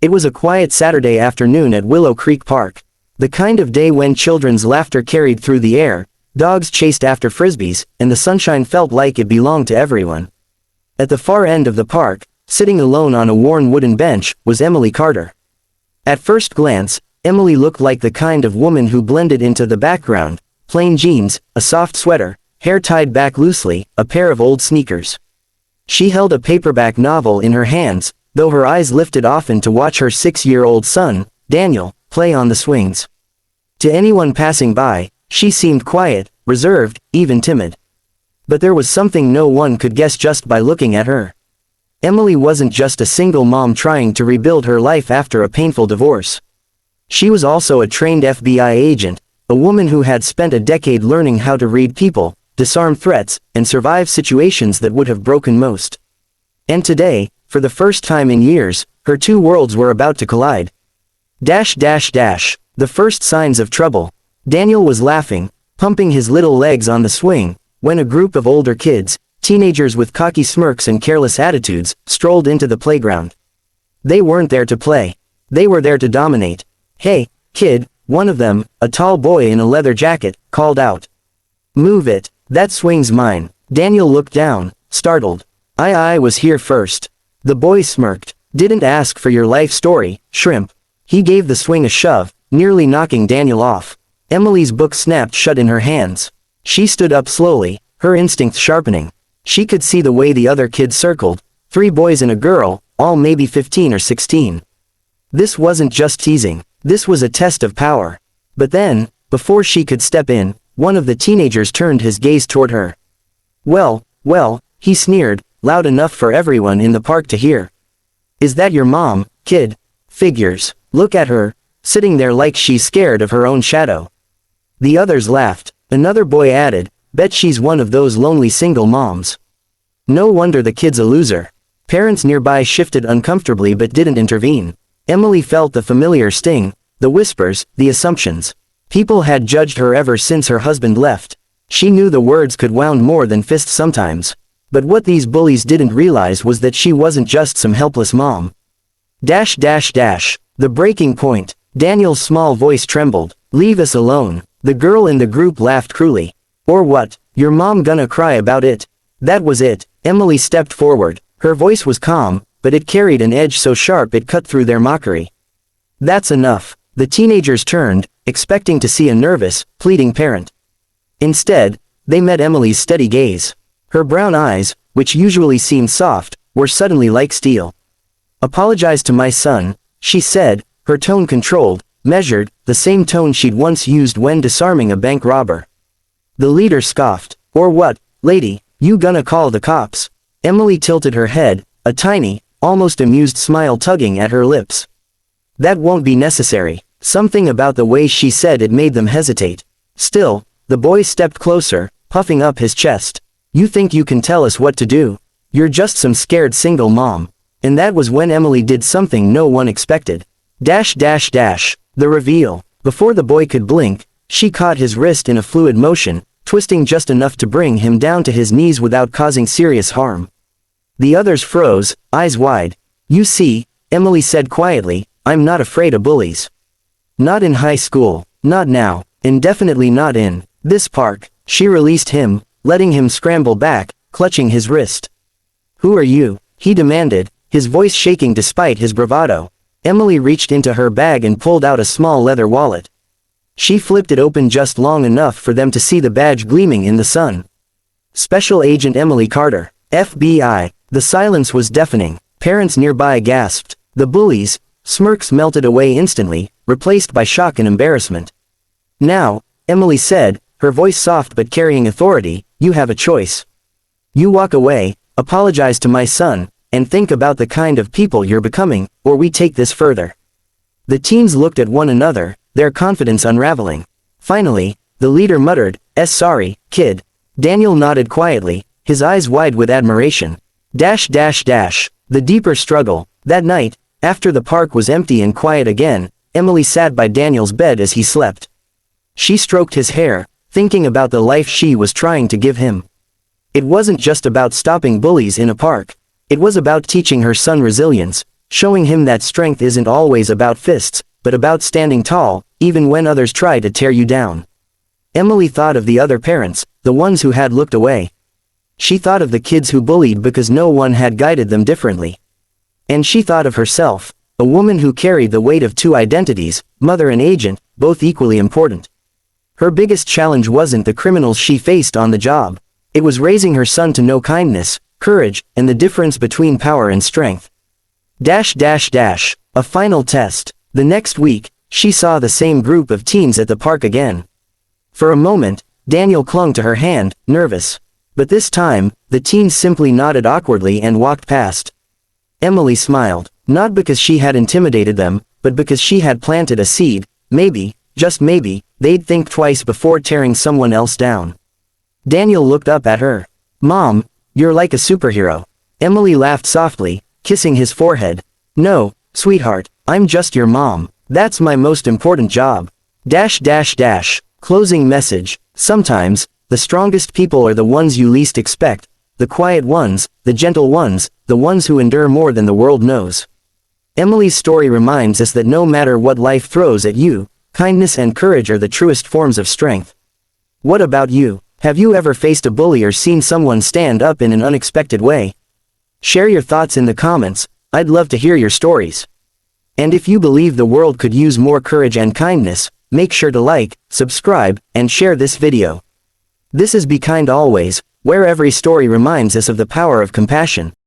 It was a quiet Saturday afternoon at Willow Creek Park. The kind of day when children's laughter carried through the air, dogs chased after frisbees, and the sunshine felt like it belonged to everyone. At the far end of the park, sitting alone on a worn wooden bench, was Emily Carter. At first glance, Emily looked like the kind of woman who blended into the background: plain jeans, a soft sweater, hair tied back loosely, a pair of old sneakers. She held a paperback novel in her hands, though her eyes lifted often to watch her 6-year-old son, Daniel, play on the swings. To anyone passing by, she seemed quiet, reserved, even timid. But there was something no one could guess just by looking at her. Emily wasn't just a single mom trying to rebuild her life after a painful divorce. She was also a trained FBI agent, a woman who had spent a decade learning how to read people, disarm threats, and survive situations that would have broken most. And today, for the first time in years, her two worlds were about to collide. The first signs of trouble. Daniel was laughing, pumping his little legs on the swing, when a group of older kids, teenagers with cocky smirks and careless attitudes, strolled into the playground. They weren't there to play. They were there to dominate. "Hey, kid," one of them, a tall boy in a leather jacket, called out. "Move it, that swing's mine." Daniel looked down, startled. I was here first." The boy smirked. "Didn't ask for your life story, shrimp." He gave the swing a shove, nearly knocking Daniel off. Emily's book snapped shut in her hands. She stood up slowly, her instincts sharpening. She could see the way the other kids circled, 3 boys and a girl, all maybe 15 or 16. This wasn't just teasing, this was a test of power. But then, before she could step in, one of the teenagers turned his gaze toward her. Well, he sneered, loud enough for everyone in the park to hear. "Is that your mom, kid?" "Figures. Look at her, sitting there like she's scared of her own shadow." The others laughed. Another boy added, "Bet she's one of those lonely single moms." No wonder the kid's a loser. Parents nearby shifted uncomfortably but didn't intervene. Emily felt the familiar sting, the whispers, the assumptions. People had judged her ever since her husband left. She knew the words could wound more than fists sometimes. But what these bullies didn't realize was that she wasn't just some helpless mom. The breaking point. Daniel's small voice trembled. "Leave us alone." The girl in the group laughed cruelly. "Or what? Your mom gonna cry about it?" That was it. Emily stepped forward. Her voice was calm, but it carried an edge so sharp it cut through their mockery. "That's enough." The teenagers turned, expecting to see a nervous, pleading parent. Instead, they met Emily's steady gaze. Her brown eyes, which usually seemed soft, were suddenly like steel. "Apologize to my son," she said, her tone controlled, measured, the same tone she'd once used when disarming a bank robber. The leader scoffed. "Or what, lady, you gonna call the cops?" Emily tilted her head, a tiny, almost amused smile tugging at her lips. "That won't be necessary." Something about the way she said it made them hesitate. Still, the boy stepped closer, puffing up his chest. "You think you can tell us what to do? You're just some scared single mom." And that was when Emily did something no one expected. The reveal. Before the boy could blink, she caught his wrist in a fluid motion, twisting just enough to bring him down to his knees without causing serious harm. The others froze, eyes wide. "You see," Emily said quietly, "I'm not afraid of bullies. Not in high school, not now, and definitely not in this park." She released him, letting him scramble back, clutching his wrist. "Who are you?" he demanded, his voice shaking despite his bravado. Emily reached into her bag and pulled out a small leather wallet. She flipped it open just long enough for them to see the badge gleaming in the sun. Special Agent Emily Carter, FBI. The silence was deafening. Parents nearby gasped. The bullies' smirks melted away instantly, replaced by shock and embarrassment. "Now," Emily said, her voice soft but carrying authority, "you have a choice. You walk away, apologize to my son, and think about the kind of people you're becoming, or we take this further." The teens looked at one another, their confidence unraveling. Finally, the leader muttered, "Sorry, kid." Daniel nodded quietly, his eyes wide with admiration. The deeper struggle. That night, after the park was empty and quiet again, Emily sat by Daniel's bed as he slept. She stroked his hair, thinking about the life she was trying to give him. It wasn't just about stopping bullies in a park. It was about teaching her son resilience, showing him that strength isn't always about fists, but about standing tall, even when others try to tear you down. Emily thought of the other parents, the ones who had looked away. She thought of the kids who bullied because no one had guided them differently. And she thought of herself, a woman who carried the weight of two identities, mother and agent, both equally important. Her biggest challenge wasn't the criminals she faced on the job. It was raising her son to know kindness, courage, and the difference between power and strength. A final test. The next week, she saw the same group of teens at the park again. For a moment, Daniel clung to her hand, nervous. But this time, the teens simply nodded awkwardly and walked past. Emily smiled, not because she had intimidated them, but because she had planted a seed. Maybe, just maybe, they'd think twice before tearing someone else down. Daniel looked up at her. "Mom, you're like a superhero." Emily laughed softly, kissing his forehead. "No, sweetheart, I'm just your mom. That's my most important job." Closing message. Sometimes, the strongest people are the ones you least expect, the quiet ones, the gentle ones, the ones who endure more than the world knows. Emily's story reminds us that no matter what life throws at you, kindness and courage are the truest forms of strength. What about you? Have you ever faced a bully or seen someone stand up in an unexpected way? Share your thoughts in the comments. I'd love to hear your stories. And if you believe the world could use more courage and kindness, make sure to like, subscribe, and share this video. This is Be Kind Always, where every story reminds us of the power of compassion.